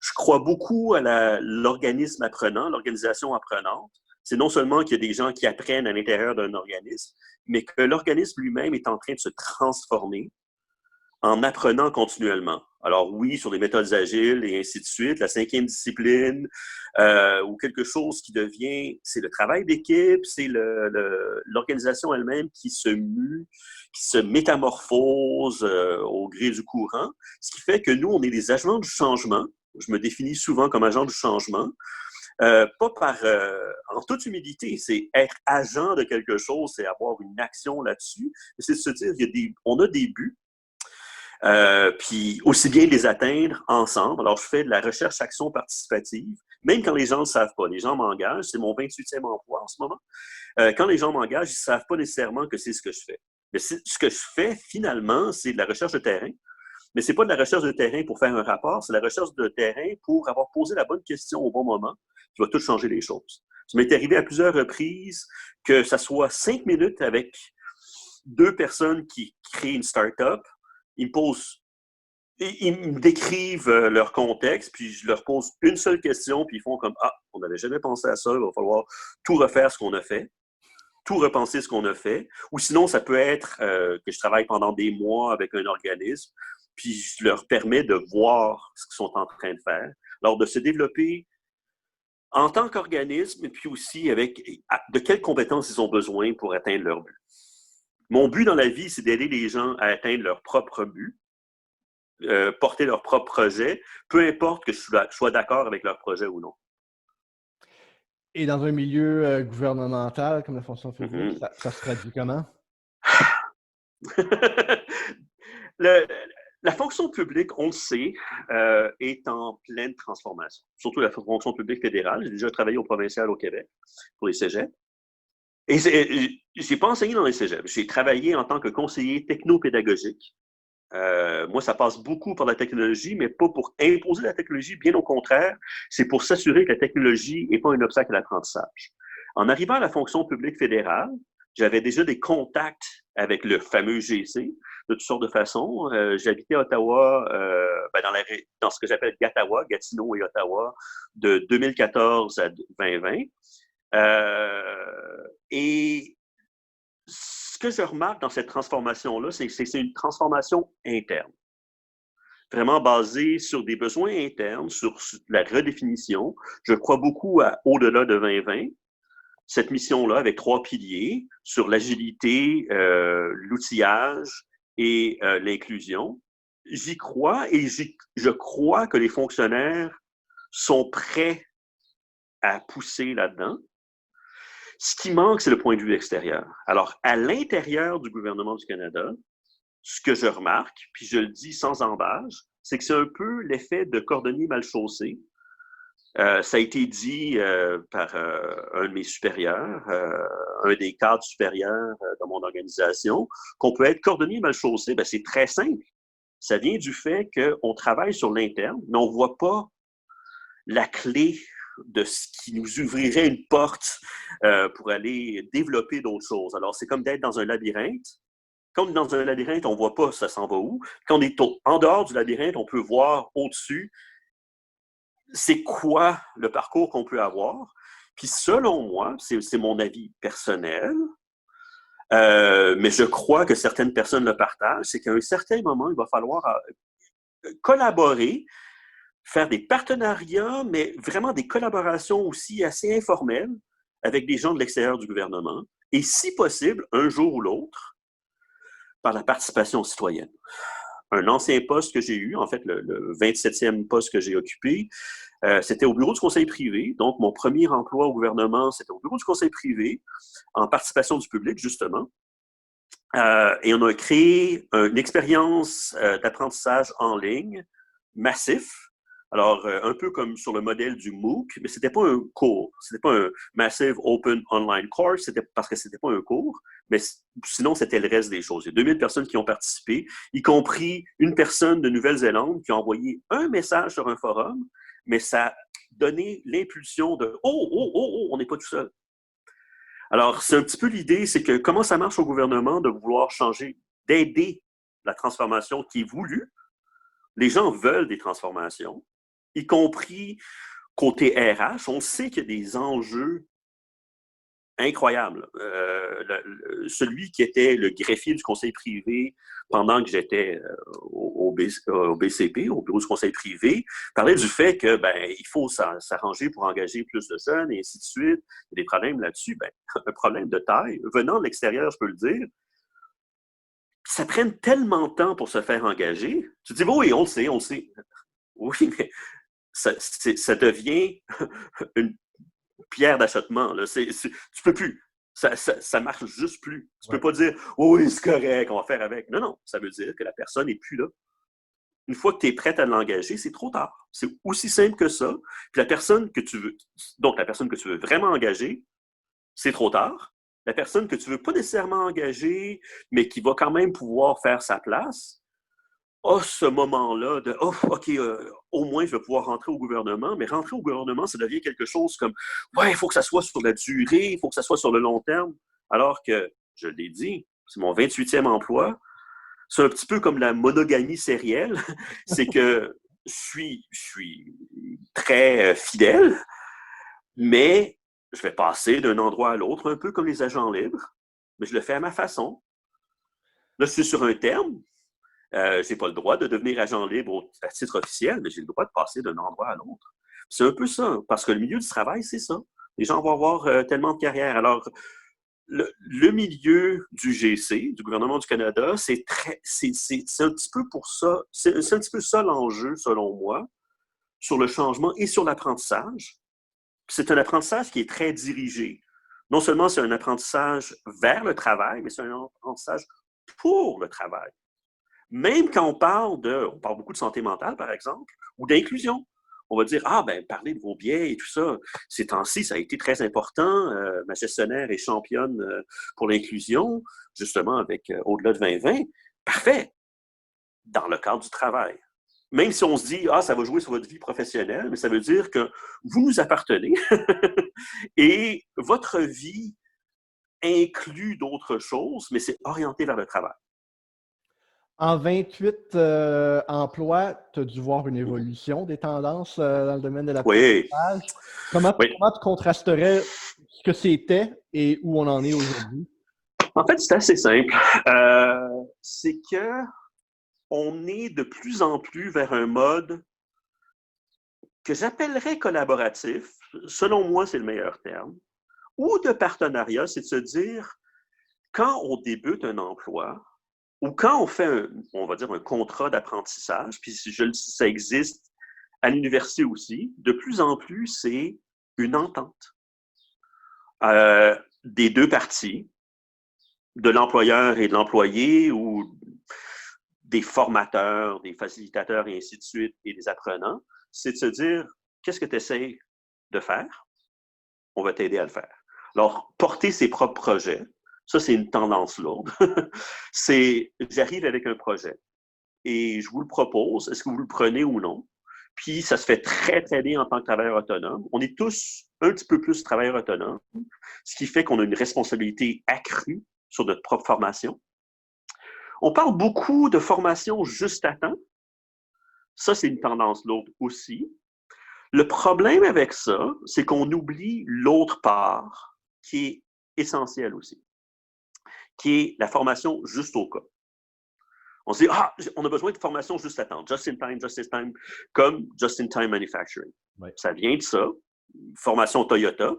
Je crois beaucoup à l'organisme apprenant, l'organisation apprenante. C'est non seulement qu'il y a des gens qui apprennent à l'intérieur d'un organisme, mais que l'organisme lui-même est en train de se transformer en apprenant continuellement. Alors oui, sur les méthodes agiles et ainsi de suite, la cinquième discipline, ou quelque chose qui devient, c'est le travail d'équipe, c'est l'organisation elle-même qui se mue, qui se métamorphose au gré du courant, ce qui fait que nous, on est des agents du changement. Je me définis souvent comme agent du changement. Pas par, en toute humilité, c'est être agent de quelque chose, c'est avoir une action là-dessus. C'est de se dire, on a des buts, puis aussi bien les atteindre ensemble. Alors, je fais de la recherche-action participative, même quand les gens ne le savent pas. Les gens m'engagent, c'est mon 28e emploi en ce moment. Quand les gens m'engagent, ils ne savent pas nécessairement que c'est ce que je fais. Mais ce que je fais, finalement, c'est de la recherche de terrain. Mais ce n'est pas de la recherche de terrain pour faire un rapport, c'est la recherche de terrain pour avoir posé la bonne question au bon moment qui va tout changer les choses. Ça m'est arrivé à plusieurs reprises que ça soit 5 minutes avec 2 personnes qui créent une start-up. Ils me décrivent leur contexte, puis je leur pose une seule question, puis ils font comme « Ah, on n'avait jamais pensé à ça, il va falloir tout refaire ce qu'on a fait, tout repenser ce qu'on a fait. » Ou sinon, ça peut être que je travaille pendant des mois avec un organisme, puis je leur permets de voir ce qu'ils sont en train de faire. Alors, de se développer en tant qu'organisme, et puis aussi avec de quelles compétences ils ont besoin pour atteindre leur but. Mon but dans la vie, c'est d'aider les gens à atteindre leur propre but, porter leur propre projet, peu importe que je sois d'accord avec leur projet ou non. Et dans un milieu gouvernemental comme la fonction publique, ça se traduit comment? La fonction publique, on le sait, est en pleine transformation. Surtout la fonction publique fédérale. J'ai déjà travaillé au provincial au Québec pour les cégeps. Et j'ai pas enseigné dans les cégeps. J'ai travaillé en tant que conseiller technopédagogique. Moi, ça passe beaucoup par la technologie, mais pas pour imposer la technologie. Bien au contraire, c'est pour s'assurer que la technologie n'est pas un obstacle à l'apprentissage. En arrivant à la fonction publique fédérale, j'avais déjà des contacts avec le fameux GC de toutes sortes de façons. J'habitais à Ottawa, dans ce que j'appelle Gatawa, Gatineau et Ottawa, de 2014 à 2020. Et ce que je remarque dans cette transformation-là, c'est que c'est une transformation interne. Vraiment basée sur des besoins internes, sur la redéfinition. Je crois beaucoup à au-delà de 2020. Cette mission-là, avec 3 piliers, sur l'agilité, l'outillage et l'inclusion. J'y crois et je crois que les fonctionnaires sont prêts à pousser là-dedans. Ce qui manque, c'est le point de vue extérieur. Alors, à l'intérieur du gouvernement du Canada, ce que je remarque, puis je le dis sans embâche, c'est que c'est un peu l'effet de cordonnier mal chaussé. Ça a été dit par un de mes supérieurs, un des cadres supérieurs de mon organisation, qu'on peut être cordonnier mal chaussé. Ben, c'est très simple. Ça vient du fait qu'on travaille sur l'interne, mais on ne voit pas la clé de ce qui nous ouvrirait une porte pour aller développer d'autres choses. Alors, c'est comme d'être dans un labyrinthe. Quand on est dans un labyrinthe, on ne voit pas ça s'en va où. Quand on est en dehors du labyrinthe, on peut voir au-dessus c'est quoi le parcours qu'on peut avoir. Puis selon moi, c'est mon avis personnel, mais je crois que certaines personnes le partagent, c'est qu'à un certain moment, il va falloir collaborer, faire des partenariats, mais vraiment des collaborations aussi assez informelles avec des gens de l'extérieur du gouvernement, et si possible, un jour ou l'autre, par la participation citoyenne. Un ancien poste que j'ai eu, en fait, le 27e poste que j'ai occupé, c'était au bureau du conseil privé. Donc, mon premier emploi au gouvernement, c'était au bureau du conseil privé, en participation du public, justement. Et on a créé une expérience d'apprentissage en ligne massif. Alors, un peu comme sur le modèle du MOOC, mais ce n'était pas un cours. Ce n'était pas un Massive Open Online Course, c'était parce que ce n'était pas un cours, mais sinon, c'était le reste des choses. Il y a 2000 personnes qui ont participé, y compris une personne de Nouvelle-Zélande qui a envoyé un message sur un forum, mais ça a donné l'impulsion de « Oh, on n'est pas tout seul ». Alors, c'est un petit peu l'idée, c'est que comment ça marche au gouvernement de vouloir changer, d'aider la transformation qui est voulue. Les gens veulent des transformations. y compris côté RH. On sait qu'il y a des enjeux incroyables. Celui qui était le greffier du conseil privé pendant que j'étais au BCP, au bureau du conseil privé, parlait du fait que il faut s'arranger pour engager plus de jeunes et ainsi de suite. Il y a des problèmes là-dessus. Un problème de taille. Venant de l'extérieur, je peux le dire, ça prenne tellement de temps pour se faire engager. Tu te dis, oui, on le sait, on le sait. Oui, mais ça devient une pierre d'achoppement. Tu peux plus. Ça marche juste plus. Tu peux pas dire « Oui, c'est correct, on va faire avec ». Non, non, ça veut dire que la personne n'est plus là. Une fois que tu es prête à l'engager, c'est trop tard. C'est aussi simple que ça. Puis la personne que tu veux vraiment engager, c'est trop tard. La personne que tu veux pas nécessairement engager, mais qui va quand même pouvoir faire sa place, ce moment-là de OK, au moins je vais pouvoir rentrer au gouvernement, mais rentrer au gouvernement, ça devient quelque chose comme il faut que ça soit sur la durée, il faut que ça soit sur le long terme. Alors que, je l'ai dit, c'est mon 28e emploi. C'est un petit peu comme la monogamie sérielle. C'est que je suis très fidèle, mais je vais passer d'un endroit à l'autre, un peu comme les agents libres, mais je le fais à ma façon. Là, je suis sur un terme. Je n'ai pas le droit de devenir agent libre à titre officiel, mais j'ai le droit de passer d'un endroit à l'autre. C'est un peu ça, parce que le milieu du travail, c'est ça. Les gens vont avoir tellement de carrières. Alors, le milieu du GC, du gouvernement du Canada, c'est un petit peu pour ça, c'est un petit peu ça l'enjeu, selon moi, sur le changement et sur l'apprentissage. C'est un apprentissage qui est très dirigé. Non seulement c'est un apprentissage vers le travail, mais c'est un apprentissage pour le travail. Même quand on parle beaucoup de santé mentale, par exemple, ou d'inclusion. On va dire, parlez de vos biais et tout ça. Ces temps-ci, ça a été très important. Ma gestionnaire est championne pour l'inclusion, justement, avec au-delà de 2020. Parfait. Dans le cadre du travail. Même si on se dit, ça va jouer sur votre vie professionnelle, mais ça veut dire que vous nous appartenez et votre vie inclut d'autres choses, mais c'est orienté vers le travail. En 28 emplois, tu as dû voir une évolution des tendances dans le domaine de l'apprentissage. Oui. Comment tu contrasterais ce que c'était et où on en est aujourd'hui? En fait, c'est assez simple. C'est que on est de plus en plus vers un mode que j'appellerais collaboratif. Selon moi, c'est le meilleur terme. Ou de partenariat, c'est de se dire, quand on débute un emploi, ou quand on fait, on va dire, un contrat d'apprentissage, puis ça existe à l'université aussi, de plus en plus, c'est une entente des deux parties, de l'employeur et de l'employé, ou des formateurs, des facilitateurs, et ainsi de suite, et des apprenants, c'est de se dire, qu'est-ce que tu essaies de faire? On va t'aider à le faire. Alors, porter ses propres projets, ça, c'est une tendance lourde. J'arrive avec un projet et je vous le propose, est-ce que vous le prenez ou non? Puis, ça se fait très, très bien en tant que travailleur autonome. On est tous un petit peu plus travailleurs autonomes, ce qui fait qu'on a une responsabilité accrue sur notre propre formation. On parle beaucoup de formation juste à temps. Ça, c'est une tendance lourde aussi. Le problème avec ça, c'est qu'on oublie l'autre part qui est essentielle aussi, qui est la formation juste au cas. On se dit, on a besoin de formation juste à temps, just in time, comme just in time manufacturing. Ouais. Ça vient de ça, formation Toyota,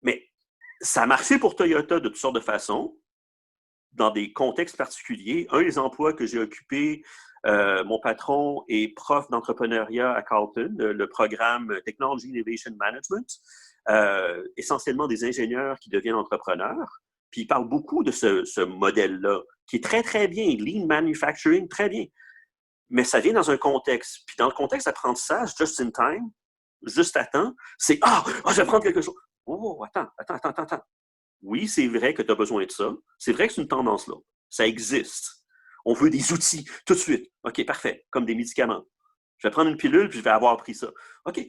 mais ça a marché pour Toyota de toutes sortes de façons, dans des contextes particuliers. Un des emplois que j'ai occupé, mon patron est prof d'entrepreneuriat à Carleton, le programme Technology Innovation Management, essentiellement des ingénieurs qui deviennent entrepreneurs. Puis il parle beaucoup de ce modèle-là, qui est très, très bien, lean manufacturing, très bien. Mais ça vient dans un contexte. Puis dans le contexte d'apprentissage, just in time, juste à temps, c'est je vais prendre quelque chose. Attends. Oui, c'est vrai que tu as besoin de ça. C'est vrai que c'est une tendance là. Ça existe. On veut des outils tout de suite. OK, parfait. Comme des médicaments. Je vais prendre une pilule puis je vais avoir pris ça. OK.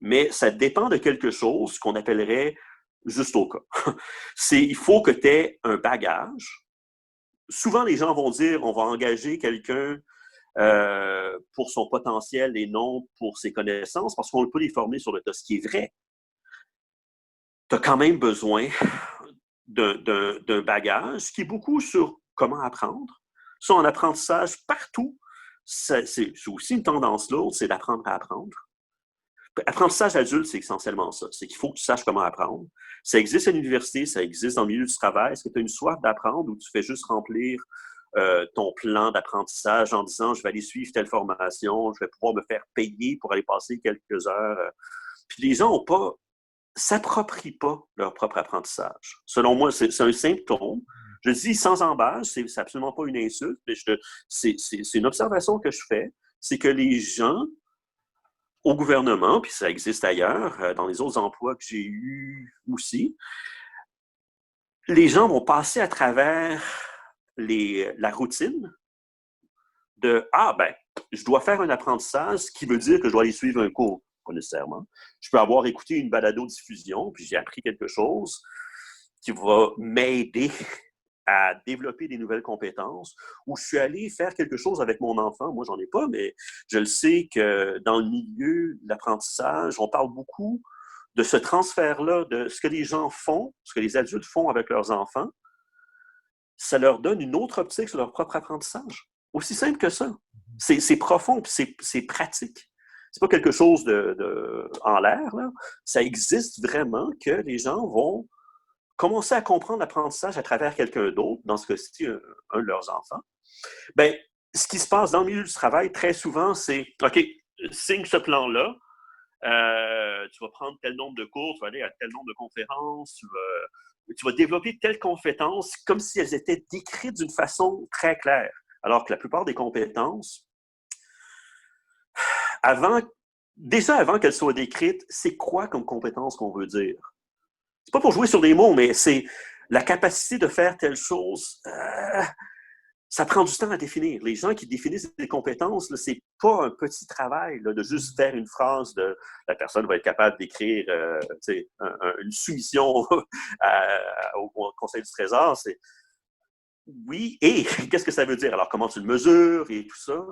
Mais ça dépend de quelque chose qu'on appellerait juste au cas. Il faut que tu aies un bagage. Souvent, les gens vont dire on va engager quelqu'un pour son potentiel et non pour ses connaissances, parce qu'on ne peut pas les former sur le tas. Ce qui est vrai, tu as quand même besoin d'un bagage qui est beaucoup sur comment apprendre. Ça, en apprentissage, partout, c'est aussi une tendance lourde, c'est d'apprendre à apprendre. Apprentissage adulte, c'est essentiellement ça. C'est qu'il faut que tu saches comment apprendre. Ça existe à l'université, ça existe dans le milieu du travail. Est-ce que tu as une soif d'apprendre ou tu fais juste remplir ton plan d'apprentissage en disant je vais aller suivre telle formation, je vais pouvoir me faire payer pour aller passer quelques heures. Puis les gens s'approprient pas leur propre apprentissage. Selon moi, c'est un symptôme. Je dis sans embâche, c'est absolument pas une insulte, mais c'est une observation que je fais, c'est que les gens au gouvernement, puis ça existe ailleurs, dans les autres emplois que j'ai eus aussi, les gens vont passer à travers la routine de « Ah, ben, je dois faire un apprentissage, ce qui veut dire que je dois aller suivre un cours. » Pas nécessairement. Je peux avoir écouté une balado-diffusion, puis j'ai appris quelque chose qui va m'aider à développer des nouvelles compétences, ou je suis allé faire quelque chose avec mon enfant. Moi, j'en ai pas, mais je le sais que dans le milieu de l'apprentissage, on parle beaucoup de ce transfert-là, de ce que les gens font, ce que les adultes font avec leurs enfants. Ça leur donne une autre optique sur leur propre apprentissage. Aussi simple que ça. C'est profond, puis c'est pratique. C'est pas quelque chose en l'air, là. Ça existe vraiment que les gens vont commencer à comprendre l'apprentissage à travers quelqu'un d'autre, dans ce cas-ci, un de leurs enfants. Bien, ce qui se passe dans le milieu du travail, très souvent, c'est « OK, signe ce plan-là, tu vas prendre tel nombre de cours, tu vas aller à tel nombre de conférences, tu vas développer telles compétences comme si elles étaient décrites d'une façon très claire. » Alors que la plupart des compétences, déjà avant qu'elles soient décrites, c'est quoi comme compétence qu'on veut dire? C'est pas pour jouer sur des mots, mais c'est la capacité de faire telle chose. Ça prend du temps à définir. Les gens qui définissent des compétences, c'est pas un petit travail là, de juste faire une phrase de la personne va être capable d'écrire une soumission au Conseil du Trésor. Oui, et qu'est-ce que ça veut dire? Alors, comment tu le mesures et tout ça?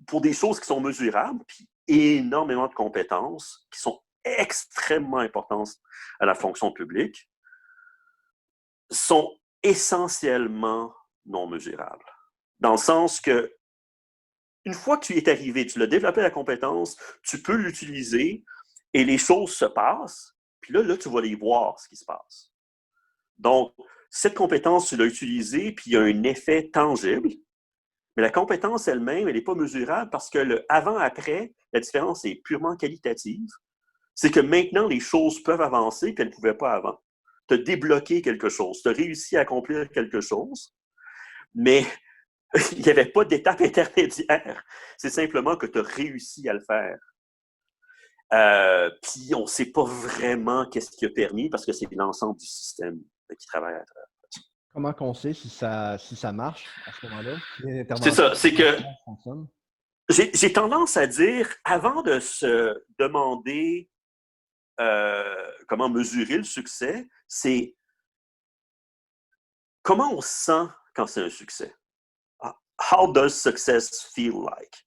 Pour des choses qui sont mesurables, puis énormément de compétences qui sont extrêmement importantes à la fonction publique, sont essentiellement non mesurables. Dans le sens que, une fois que tu y es arrivé, tu l'as développé la compétence, tu peux l'utiliser et les choses se passent, puis là, tu vas les voir, ce qui se passe. Donc, cette compétence, tu l'as utilisée, puis il y a un effet tangible, mais la compétence elle-même, elle n'est pas mesurable parce que le avant-après, la différence est purement qualitative. C'est que maintenant, les choses peuvent avancer qu'elles ne pouvaient pas avant. Tu as débloqué quelque chose, tu as réussi à accomplir quelque chose, mais il n'y avait pas d'étape intermédiaire. C'est simplement que tu as réussi à le faire. Puis on ne sait pas vraiment qu'est-ce qui a permis parce que c'est l'ensemble du système qui travaille à travers. Comment qu'on sait si ça marche à ce moment-là? C'est ça, c'est que j'ai tendance à dire, avant de se demander comment mesurer le succès, c'est comment on se sent quand c'est un succès. How does success feel like?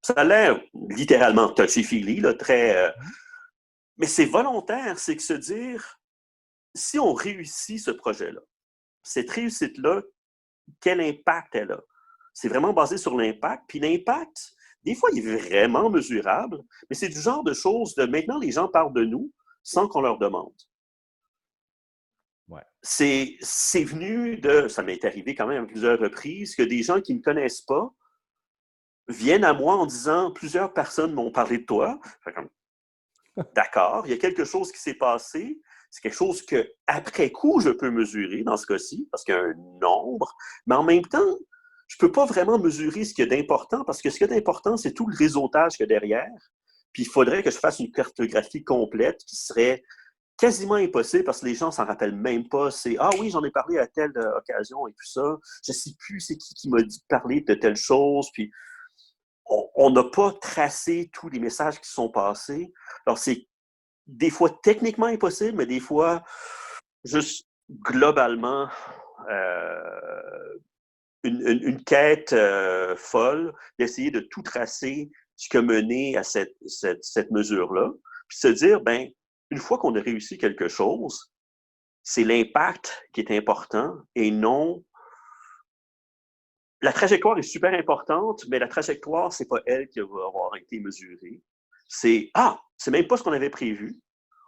Ça a l'air littéralement touchy-feely, très... mais c'est volontaire, c'est que se dire, si on réussit ce projet-là, cette réussite-là, quel impact elle a? C'est vraiment basé sur l'impact. Puis l'impact, des fois, il est vraiment mesurable, mais c'est du genre de choses de maintenant, les gens parlent de nous sans qu'on leur demande. Ouais. C'est venu de, ça m'est arrivé quand même à plusieurs reprises, que des gens qui ne me connaissent pas viennent à moi en disant « Plusieurs personnes m'ont parlé de toi. » D'accord, il y a quelque chose qui s'est passé. C'est quelque chose que, après coup, je peux mesurer dans ce cas-ci, parce qu'il y a un nombre. Mais en même temps, je ne peux pas vraiment mesurer ce qu'il y a d'important, parce que ce qu'il y a d'important, c'est tout le réseautage qu'il y a derrière. Puis il faudrait que je fasse une cartographie complète qui serait quasiment impossible parce que les gens ne s'en rappellent même pas. C'est « Ah oui, j'en ai parlé à telle occasion et tout ça. Je ne sais plus c'est qui m'a dit de parler de telle chose. » Puis on n'a pas tracé tous les messages qui sont passés. Alors, c'est des fois techniquement impossible, mais des fois, juste globalement, une quête folle d'essayer de tout tracer ce qui a mené à cette mesure-là. Puis se dire, ben, une fois qu'on a réussi quelque chose, c'est l'impact qui est important et non... La trajectoire est super importante, mais la trajectoire, c'est pas elle qui va avoir été mesurée. C'est même pas ce qu'on avait prévu.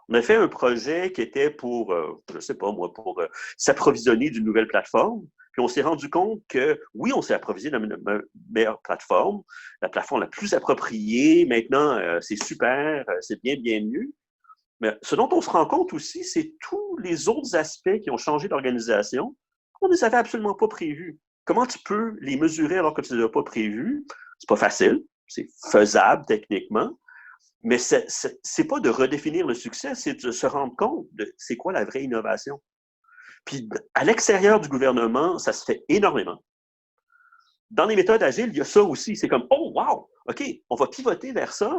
On a fait un projet qui était pour, je sais pas moi, pour s'approvisionner d'une nouvelle plateforme. Puis on s'est rendu compte que, oui, on s'est approvisionné d'une meilleure plateforme, la plateforme la plus appropriée. Maintenant, c'est super, c'est bien mieux. Mais ce dont on se rend compte aussi, c'est tous les autres aspects qui ont changé l'organisation. On ne les avait absolument pas prévus. Comment tu peux les mesurer alors que tu ne les as pas prévus? C'est pas facile, c'est faisable techniquement, mais c'est pas de redéfinir le succès, c'est de se rendre compte de c'est quoi la vraie innovation. Puis à l'extérieur du gouvernement, ça se fait énormément. Dans les méthodes agiles, il y a ça aussi. C'est comme, oh, wow, OK, on va pivoter vers ça.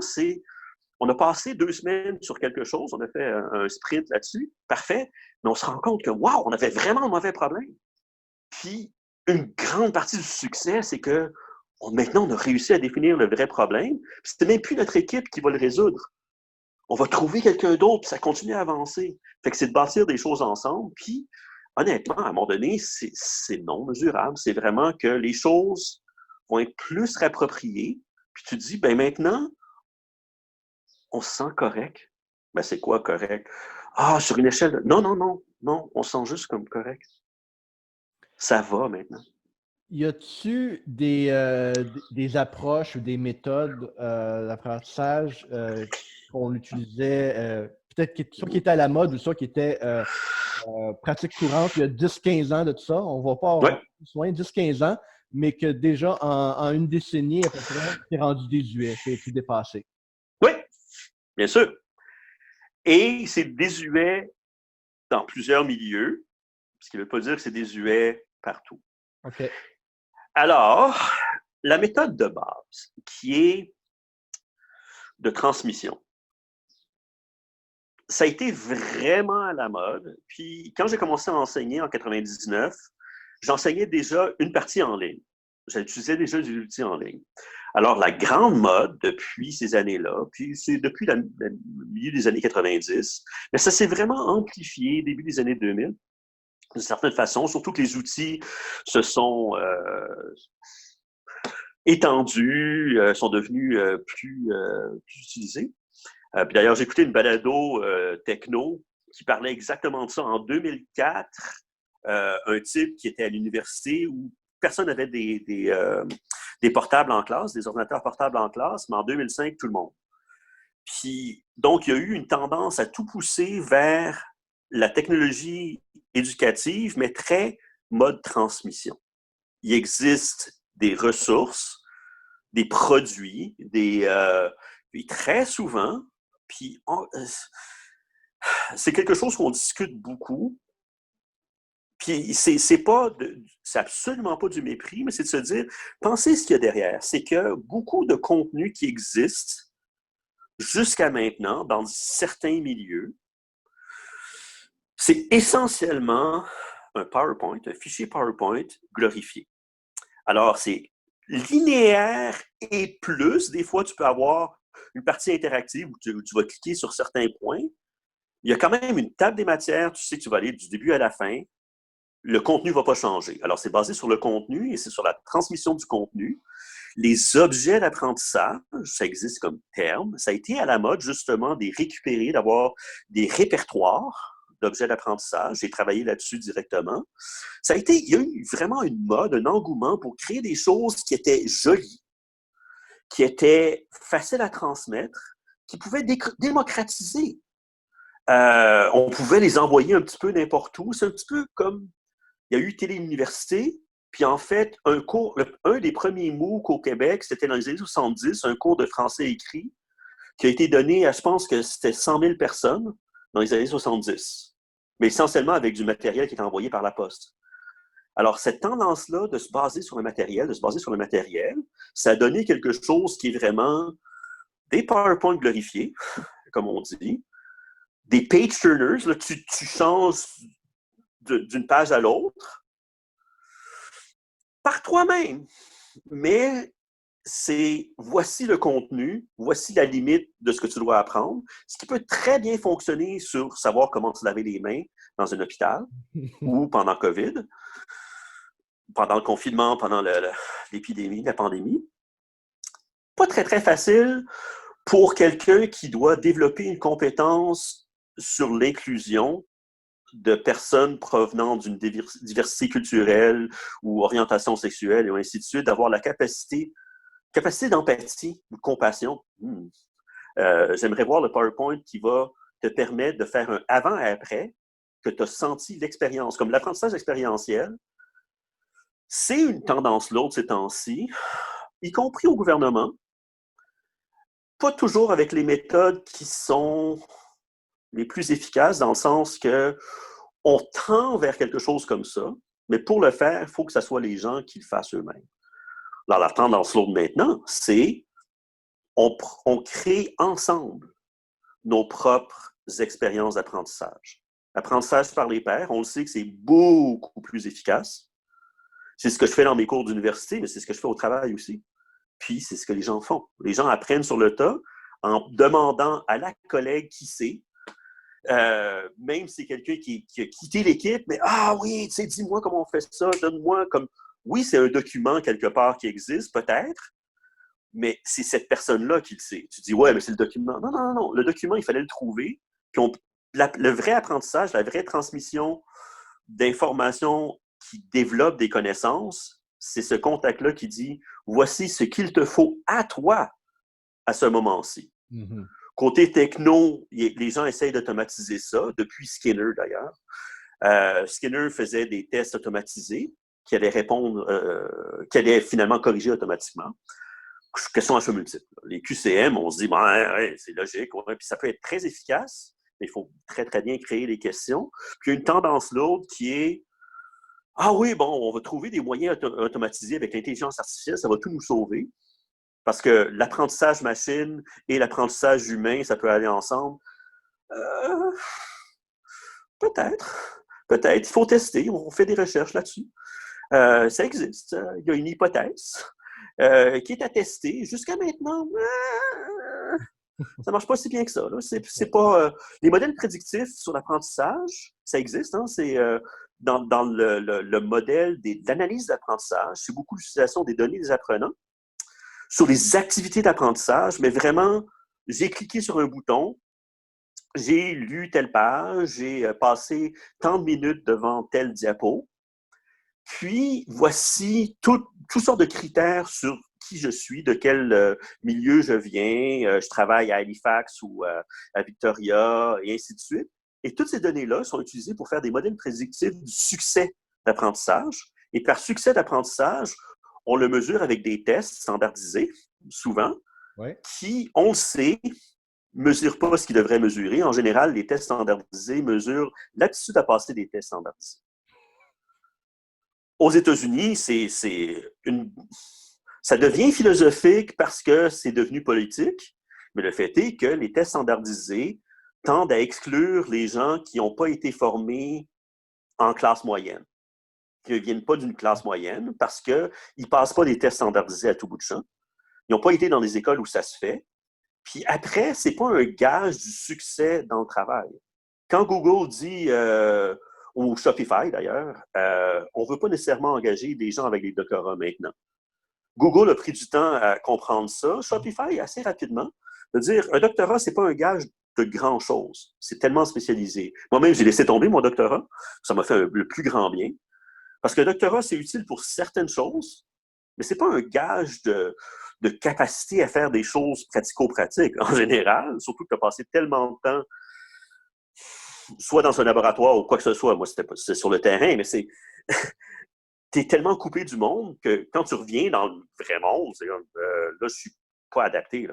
On a passé 2 semaines sur quelque chose, on a fait un sprint là-dessus, parfait, mais on se rend compte que, wow, on avait vraiment un mauvais problème. Puis, une grande partie du succès, c'est que maintenant, on a réussi à définir le vrai problème. Puis, c'est même plus notre équipe qui va le résoudre. On va trouver quelqu'un d'autre, puis ça continue à avancer. Fait que c'est de bâtir des choses ensemble. Puis, honnêtement, à un moment donné, c'est non mesurable. C'est vraiment que les choses vont être plus réappropriées. Puis tu te dis, ben maintenant, on se sent correct. Ben c'est quoi correct? Sur une échelle de... Non, on se sent juste comme correct. Ça va maintenant. Y a-tu des approches ou des méthodes d'apprentissage qu'on utilisait, peut-être soit qui étaient à la mode ou soit qui étaient pratique courante il y a 10-15 ans de tout ça? On ne va pas avoir besoin 10-15 ans, mais que déjà en une décennie à peu près, c'est rendu désuet, c'est dépassé. Oui, bien sûr. Et c'est désuet dans plusieurs milieux, ce qui ne veut pas dire que c'est désuet partout. OK. Alors, la méthode de base, qui est de transmission, ça a été vraiment à la mode. Puis, quand j'ai commencé à enseigner en 99, j'enseignais déjà une partie en ligne. J'utilisais déjà des outils en ligne. Alors, la grande mode depuis ces années-là, puis c'est depuis le milieu des années 90, mais ça s'est vraiment amplifié début des années 2000, d'une certaine façon, surtout que les outils se sont étendus, sont devenus plus utilisés. Puis d'ailleurs, j'ai écouté une balado techno qui parlait exactement de ça. En 2004, un type qui était à l'université où personne n'avait des portables en classe, des ordinateurs portables en classe, mais en 2005, tout le monde. Puis, donc, il y a eu une tendance à tout pousser vers la technologie éducative, mais très mode transmission. Il existe des ressources, des produits, puis très souvent, puis c'est quelque chose qu'on discute beaucoup. Puis c'est absolument pas du mépris, mais c'est de se dire, pensez ce qu'il y a derrière. C'est que beaucoup de contenus qui existent jusqu'à maintenant dans certains milieux, c'est essentiellement un PowerPoint, un fichier PowerPoint glorifié. Alors, c'est linéaire et plus. Des fois, tu peux avoir une partie interactive où tu vas cliquer sur certains points. Il y a quand même une table des matières. Tu sais que tu vas aller du début à la fin. Le contenu ne va pas changer. Alors, c'est basé sur le contenu et c'est sur la transmission du contenu. Les objets d'apprentissage, ça existe comme terme. Ça a été à la mode, justement, de récupérer, d'avoir des répertoires d'objets d'apprentissage. J'ai travaillé là-dessus directement. Il y a eu vraiment une mode, un engouement pour créer des choses qui étaient jolies, qui étaient faciles à transmettre, qui pouvaient démocratiser. On pouvait les envoyer un petit peu n'importe où. C'est un petit peu comme, il y a eu Télé-Université, puis en fait, un des premiers MOOC au Québec, c'était dans les années 70, un cours de français écrit, qui a été donné à, je pense que c'était 100 000 personnes dans les années 70, mais essentiellement avec du matériel qui était envoyé par la poste. Alors, cette tendance-là de se baser sur le matériel, ça a donné quelque chose qui est vraiment des PowerPoint glorifiés, comme on dit, des page turners, là, tu changes d'une page à l'autre. par toi-même. Mais voici le contenu, voici la limite de ce que tu dois apprendre, ce qui peut très bien fonctionner sur savoir comment se laver les mains dans un hôpital ou pendant COVID, pendant le confinement, pendant l'épidémie, la pandémie. Pas très, très facile pour quelqu'un qui doit développer une compétence sur l'inclusion de personnes provenant d'une diversité culturelle ou orientation sexuelle et ainsi de suite, d'avoir la capacité d'empathie ou de compassion. J'aimerais voir le PowerPoint qui va te permettre de faire un avant et après, que tu as senti l'expérience. Comme l'apprentissage expérientiel, c'est une tendance lourde ces temps-ci, y compris au gouvernement. Pas toujours avec les méthodes qui sont les plus efficaces, dans le sens que on tend vers quelque chose comme ça, mais pour le faire, il faut que ce soit les gens qui le fassent eux-mêmes. Alors, la tendance lourde maintenant, c'est on crée ensemble nos propres expériences d'apprentissage. Apprentissage par les pairs, on le sait que c'est beaucoup plus efficace. C'est ce que je fais dans mes cours d'université, mais c'est ce que je fais au travail aussi. Puis, c'est ce que les gens font. Les gens apprennent sur le tas en demandant à la collègue qui sait, même si c'est quelqu'un qui a quitté l'équipe, mais « Ah oui, tu sais, dis-moi comment on fait ça, donne-moi comme… » Oui, c'est un document quelque part qui existe, peut-être, mais c'est cette personne-là qui le sait. Tu dis « Ouais, mais c'est le document. » Non, non, non. Le document, il fallait le trouver. Puis le vrai apprentissage, la vraie transmission d'informations qui développe des connaissances, c'est ce contact-là qui dit « Voici ce qu'il te faut à toi à ce moment-ci. » Mm-hmm. Côté techno, les gens essayent d'automatiser ça, depuis Skinner d'ailleurs. Skinner faisait des tests automatisés qui allaient répondre, qui allaient finalement corriger automatiquement. Question à choix multiple. Les QCM, on se dit, ouais, c'est logique, ouais. Puis ça peut être très efficace, mais il faut très, très bien créer les questions. Puis il y a une tendance lourde qui est, ah oui, bon, on va trouver des moyens automatisés avec l'intelligence artificielle, ça va tout nous sauver. Parce que l'apprentissage machine et l'apprentissage humain, ça peut aller ensemble. Euh, peut-être. Peut-être. Il faut tester. On fait des recherches là-dessus. Ça existe. Il y a une hypothèse qui est attestée. Jusqu'à maintenant, ça ne marche pas si bien que ça. Là. C'est pas, les modèles prédictifs sur l'apprentissage, ça existe. Hein? C'est dans le modèle d'analyse d'apprentissage, c'est beaucoup l'utilisation des données des apprenants sur les activités d'apprentissage, mais vraiment, j'ai cliqué sur un bouton, j'ai lu telle page, j'ai passé tant de minutes devant tel diapo, puis voici toutes sortes de critères sur qui je suis, de quel milieu je viens, je travaille à Halifax ou à Victoria, et ainsi de suite. Et toutes ces données-là sont utilisées pour faire des modèles prédictifs du succès d'apprentissage. Et par succès d'apprentissage, on le mesure avec des tests standardisés, souvent, ouais. qui, on le sait, ne mesurent pas ce qu'ils devraient mesurer. En général, les tests standardisés mesurent l'aptitude à passer des tests standardisés. Aux États-Unis, ça devient philosophique parce que c'est devenu politique, mais le fait est que les tests standardisés tendent à exclure les gens qui n'ont pas été formés en classe moyenne, qui ne viennent pas d'une classe moyenne parce qu'ils ne passent pas des tests standardisés à tout bout de champ. Ils n'ont pas été dans des écoles où ça se fait. Puis après, ce n'est pas un gage du succès dans le travail. Quand Google dit, ou Shopify d'ailleurs, on ne veut pas nécessairement engager des gens avec des doctorats maintenant. Google a pris du temps à comprendre ça. Shopify, assez rapidement, de dire un doctorat, ce n'est pas un gage de grand-chose. C'est tellement spécialisé. Moi-même, j'ai laissé tomber mon doctorat. Ça m'a fait le plus grand bien. Parce que le doctorat, c'est utile pour certaines choses, mais ce n'est pas un gage de capacité à faire des choses pratico-pratiques. En général, surtout que tu as passé tellement de temps, soit dans un laboratoire ou quoi que ce soit. Moi, c'est sur le terrain, mais c'est... tu es tellement coupé du monde que quand tu reviens dans le vrai monde, c'est comme, là, je ne suis pas adapté.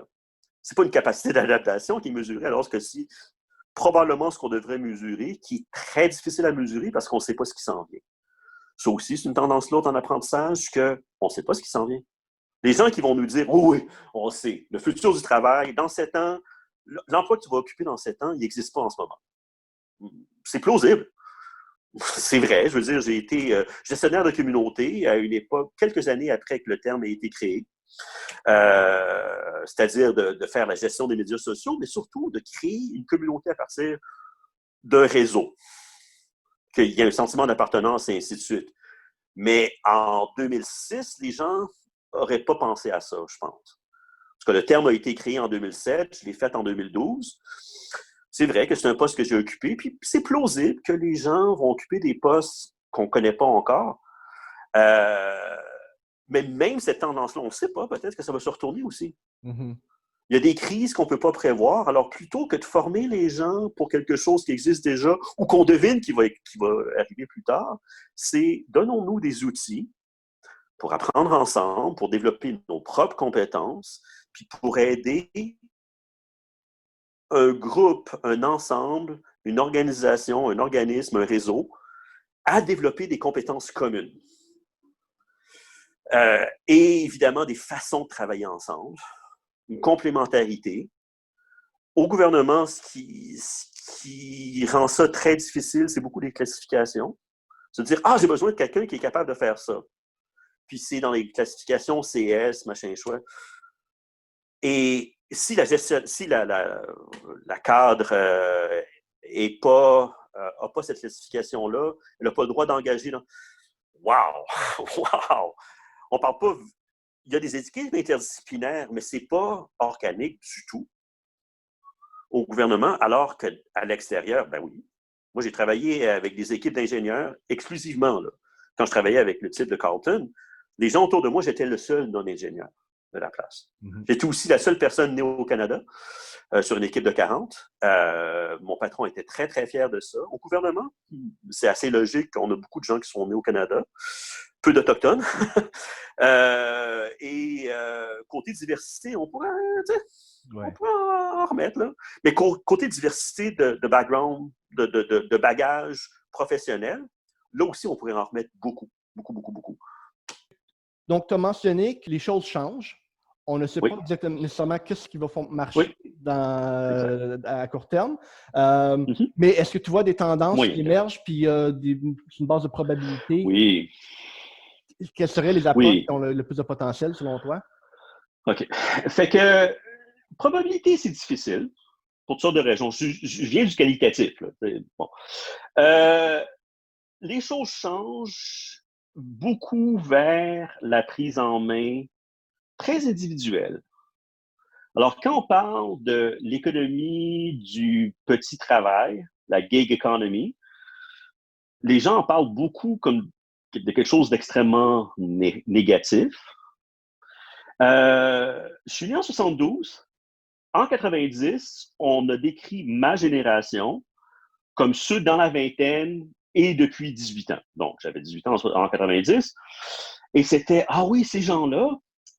Ce n'est pas une capacité d'adaptation qui est mesurée, alors que si probablement ce qu'on devrait mesurer, qui est très difficile à mesurer parce qu'on ne sait pas ce qui s'en vient. Ça aussi, c'est une tendance lourde en apprentissage qu'on ne sait pas ce qui s'en vient. Les gens qui vont nous dire, oh oui, on sait, le futur du travail, dans 7 ans, l'emploi que tu vas occuper dans 7 ans, il n'existe pas en ce moment. C'est plausible. C'est vrai, je veux dire, j'ai été gestionnaire de communauté à une époque, quelques années après que le terme ait été créé. C'est-à-dire de faire la gestion des médias sociaux, mais surtout de créer une communauté à partir d'un réseau, qu'il y ait un sentiment d'appartenance et ainsi de suite. Mais en 2006, les gens n'auraient pas pensé à ça, je pense. Parce que le terme a été créé en 2007, je l'ai fait en 2012. C'est vrai que c'est un poste que j'ai occupé, puis c'est plausible que les gens vont occuper des postes qu'on ne connaît pas encore. Mais même cette tendance-là, on ne sait pas, peut-être que ça va se retourner aussi. Mm-hmm. Il y a des crises qu'on ne peut pas prévoir. Alors, plutôt que de former les gens pour quelque chose qui existe déjà ou qu'on devine qui va arriver plus tard, c'est donnons-nous des outils pour apprendre ensemble, pour développer nos propres compétences, puis pour aider un groupe, un ensemble, une organisation, un organisme, un réseau à développer des compétences communes. Et évidemment, des façons de travailler ensemble, une complémentarité. Au gouvernement, ce qui rend ça très difficile, c'est beaucoup des classifications. Se dire, j'ai besoin de quelqu'un qui est capable de faire ça. Puis c'est dans les classifications CS, machin chouette. Et si la cadre n'a pas cette classification-là, elle n'a pas le droit d'engager dans... Wow! Wow! On parle pas... Il y a des équipes interdisciplinaires, mais c'est pas organique du tout au gouvernement, alors qu'à l'extérieur, ben oui. Moi, j'ai travaillé avec des équipes d'ingénieurs exclusivement. Là. Quand je travaillais avec le type de Carleton, les gens autour de moi, j'étais le seul non-ingénieur de la place. Mm-hmm. J'étais aussi la seule personne née au Canada sur une équipe de 40. Mon patron était très, très fier de ça. Au gouvernement, c'est assez logique qu'on a beaucoup de gens qui sont nés au Canada, peu d'Autochtones. Côté diversité, on pourrait en remettre. Là. Mais côté diversité de background, de bagage professionnel, là aussi, on pourrait en remettre beaucoup, beaucoup, beaucoup, beaucoup. Donc, tu as mentionné que les choses changent. On ne sait pas exactement nécessairement qu'est-ce qui va marcher à court terme. Mais est-ce que tu vois des tendances qui émergent, puis une base de probabilité? Oui. Quelles seraient les approches qui ont le plus de potentiel, selon toi? OK. Fait que probabilité, c'est difficile pour toutes sortes de raisons. Je viens du qualitatif. Là. Bon. Les choses changent beaucoup vers la prise en main très individuelle. Alors, quand on parle de l'économie du petit travail, la gig economy, les gens en parlent beaucoup comme de quelque chose d'extrêmement négatif. Je suis né en 72. En 90, on a décrit ma génération comme ceux dans la vingtaine et depuis 18 ans. Donc, j'avais 18 ans en 90. Et c'était, oui, ces gens-là,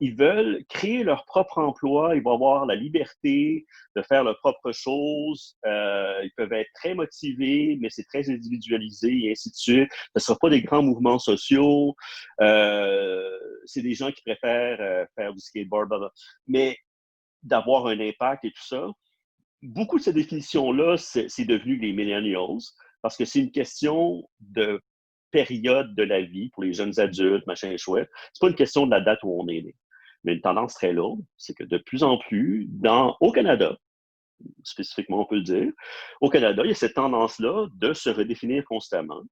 ils veulent créer leur propre emploi, ils vont avoir la liberté de faire leurs propres choses, ils peuvent être très motivés, mais c'est très individualisé et ainsi de suite. Ce ne sera pas des grands mouvements sociaux, c'est des gens qui préfèrent faire du skateboard, blablabla. Mais d'avoir un impact et tout ça, beaucoup de ces définitions-là, c'est devenu les millennials, parce que c'est une question de période de la vie pour les jeunes adultes, machin chouette. C'est pas une question de la date où on est né. Mais une tendance très lourde, c'est que de plus en plus, au Canada, spécifiquement, on peut le dire, au Canada, il y a cette tendance-là de se redéfinir constamment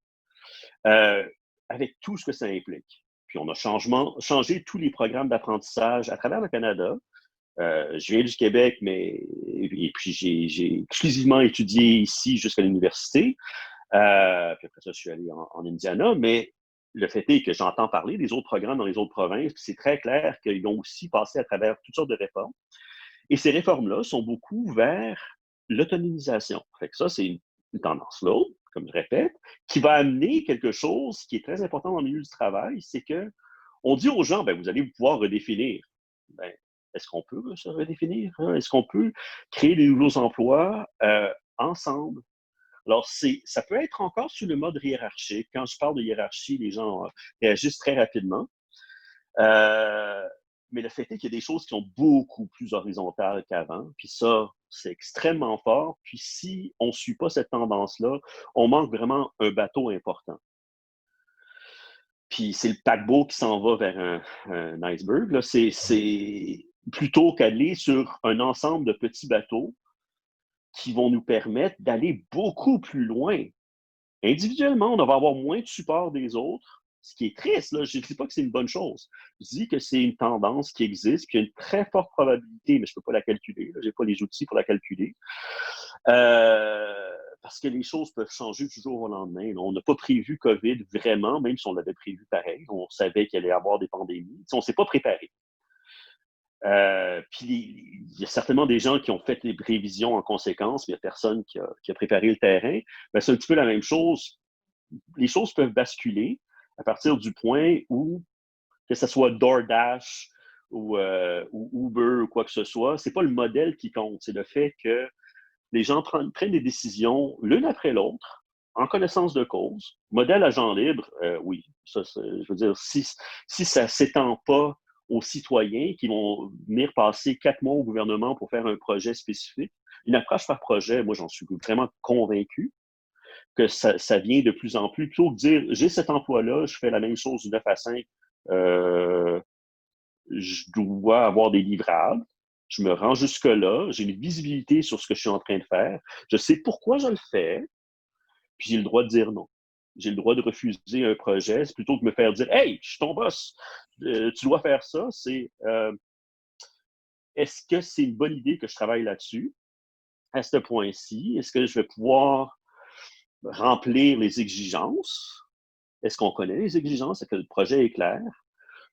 avec tout ce que ça implique. Puis on a changé tous les programmes d'apprentissage à travers le Canada. Je viens du Québec, et puis j'ai exclusivement étudié ici jusqu'à l'université. Puis après ça, je suis allé en Indiana, mais le fait est que j'entends parler des autres programmes dans les autres provinces, puis c'est très clair qu'ils ont aussi passé à travers toutes sortes de réformes. Et ces réformes-là sont beaucoup vers l'autonomisation. Fait que ça, c'est une tendance lourde, comme je répète, qui va amener quelque chose qui est très important dans le milieu du travail, c'est que on dit aux gens, vous allez pouvoir redéfinir. Est-ce qu'on peut se redéfinir? Hein? Est-ce qu'on peut créer des nouveaux emplois ensemble? Alors, ça peut être encore sous le mode hiérarchique. Quand je parle de hiérarchie, les gens réagissent très rapidement. Mais le fait est qu'il y a des choses qui sont beaucoup plus horizontales qu'avant. Puis ça, c'est extrêmement fort. Puis si on ne suit pas cette tendance-là, on manque vraiment un bateau important. Puis c'est le paquebot qui s'en va vers un iceberg. Là. C'est plutôt qu'aller sur un ensemble de petits bateaux qui vont nous permettre d'aller beaucoup plus loin. Individuellement, on va avoir moins de support des autres, ce qui est triste. Là. Je ne dis pas que c'est une bonne chose. Je dis que c'est une tendance qui existe, qui a une très forte probabilité, mais je ne peux pas la calculer. Je n'ai pas les outils pour la calculer. Parce que les choses peuvent changer du jour au lendemain. On n'a pas prévu COVID vraiment, même si on l'avait prévu pareil. On savait qu'il allait y avoir des pandémies. On ne s'est pas préparé. Puis il y a certainement des gens qui ont fait des prévisions en conséquence, mais il n'y a personne qui a préparé le terrain. Ben, c'est un petit peu la même chose. Les choses peuvent basculer à partir du point où, que ce soit DoorDash ou Uber ou quoi que ce soit, c'est pas le modèle qui compte, c'est le fait que les gens prennent des décisions l'une après l'autre, en connaissance de cause. Modèle agent libre, oui. Ça, je veux dire, si ça ne s'étend pas aux citoyens qui vont venir passer 4 mois au gouvernement pour faire un projet spécifique, une approche par projet, moi, j'en suis vraiment convaincu que ça vient de plus en plus. Plutôt que de dire, j'ai cet emploi-là, je fais la même chose du 9 à 5, je dois avoir des livrables, je me rends jusque-là, j'ai une visibilité sur ce que je suis en train de faire, je sais pourquoi je le fais, puis j'ai le droit de dire non. J'ai le droit de refuser un projet, c'est plutôt que de me faire dire « Hey, je suis ton boss, tu dois faire ça », c'est est-ce que c'est une bonne idée que je travaille là-dessus à ce point-ci? Est-ce que je vais pouvoir remplir les exigences? Est-ce qu'on connaît les exigences? Est-ce que le projet est clair?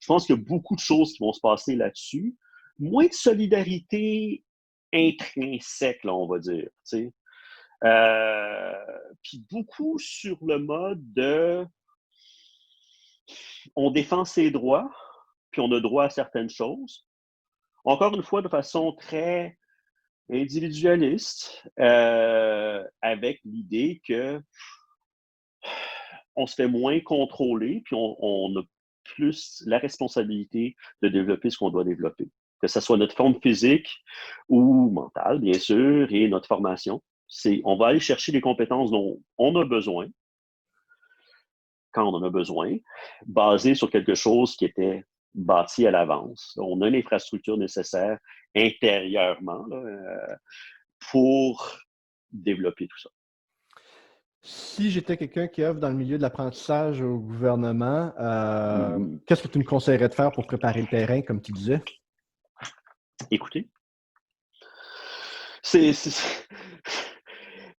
Je pense qu'il y a beaucoup de choses qui vont se passer là-dessus. Moins de solidarité intrinsèque, là, on va dire. Tu sais. Puis beaucoup sur le mode de on défend ses droits, puis on a droit à certaines choses. Encore une fois, de façon très individualiste, avec l'idée que on se fait moins contrôler, puis on a plus la responsabilité de développer ce qu'on doit développer. Que ce soit notre forme physique ou mentale, bien sûr, et notre formation. On va aller chercher les compétences dont on a besoin, quand on en a besoin, basé sur quelque chose qui était bâti à l'avance. On a l'infrastructure nécessaire intérieurement là, pour développer tout ça. Si j'étais quelqu'un qui œuvre dans le milieu de l'apprentissage au gouvernement, qu'est-ce que tu me conseillerais de faire pour préparer le terrain, comme tu disais? Écoutez.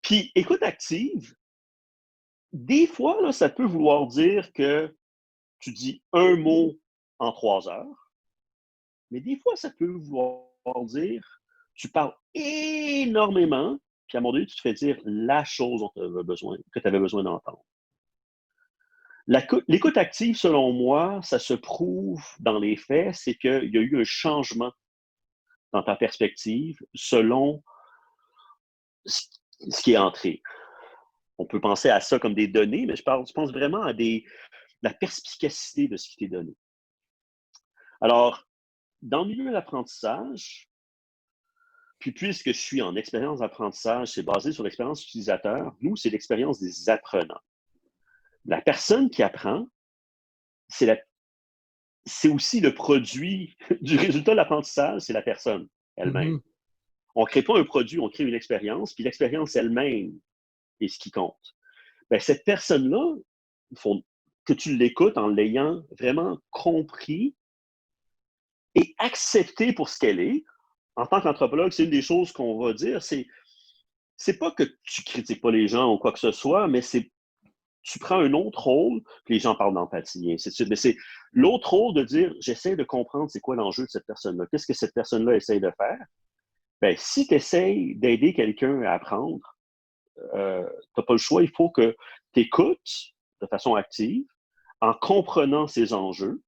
Puis, écoute active, des fois, là, ça peut vouloir dire que tu dis un mot en 3 heures, mais des fois, ça peut vouloir dire tu parles énormément, puis à un moment donné, tu te fais dire la chose dont que tu avais besoin d'entendre. L'écoute active, selon moi, ça se prouve dans les faits, c'est qu'il y a eu un changement dans ta perspective selon ce qui est entré. On peut penser à ça comme des données, mais je pense vraiment à la perspicacité de ce qui t'est donné. Alors, dans le milieu de l'apprentissage, puis puisque je suis en expérience d'apprentissage, c'est basé sur l'expérience utilisateur, nous, c'est l'expérience des apprenants. La personne qui apprend, c'est aussi le produit du résultat de l'apprentissage, c'est la personne elle-même. Mm-hmm. On ne crée pas un produit, on crée une expérience, puis l'expérience elle-même est ce qui compte. Bien, cette personne-là, il faut que tu l'écoutes en l'ayant vraiment compris et accepté pour ce qu'elle est. En tant qu'anthropologue, c'est une des choses qu'on va dire, c'est pas que tu critiques pas les gens ou quoi que ce soit, mais tu prends un autre rôle, puis les gens parlent d'empathie, et ainsi de suite. Mais c'est l'autre rôle de dire, j'essaie de comprendre c'est quoi l'enjeu de cette personne-là. Qu'est-ce que cette personne-là essaie de faire? Bien, si tu essaies d'aider quelqu'un à apprendre, tu n'as pas le choix, il faut que tu écoutes de façon active, en comprenant ses enjeux,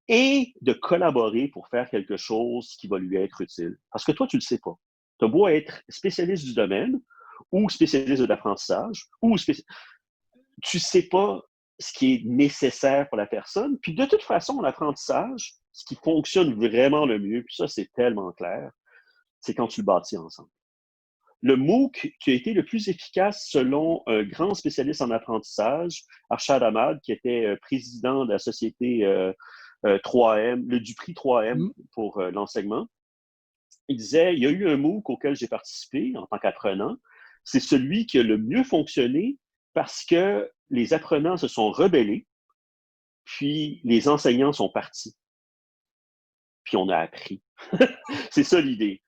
et de collaborer pour faire quelque chose qui va lui être utile. Parce que toi, tu ne le sais pas. Tu as beau être spécialiste du domaine, ou spécialiste de l'apprentissage, tu ne sais pas ce qui est nécessaire pour la personne. Puis de toute façon, l'apprentissage, ce qui fonctionne vraiment le mieux, puis ça, c'est tellement clair, c'est quand tu le bâtis ensemble. Le MOOC qui a été le plus efficace selon un grand spécialiste en apprentissage, Arshad Ahmad, qui était président de la société 3M, du prix 3M pour l'enseignement, il disait, il y a eu un MOOC auquel j'ai participé en tant qu'apprenant, c'est celui qui a le mieux fonctionné parce que les apprenants se sont rebellés, puis les enseignants sont partis. Puis on a appris. C'est ça l'idée.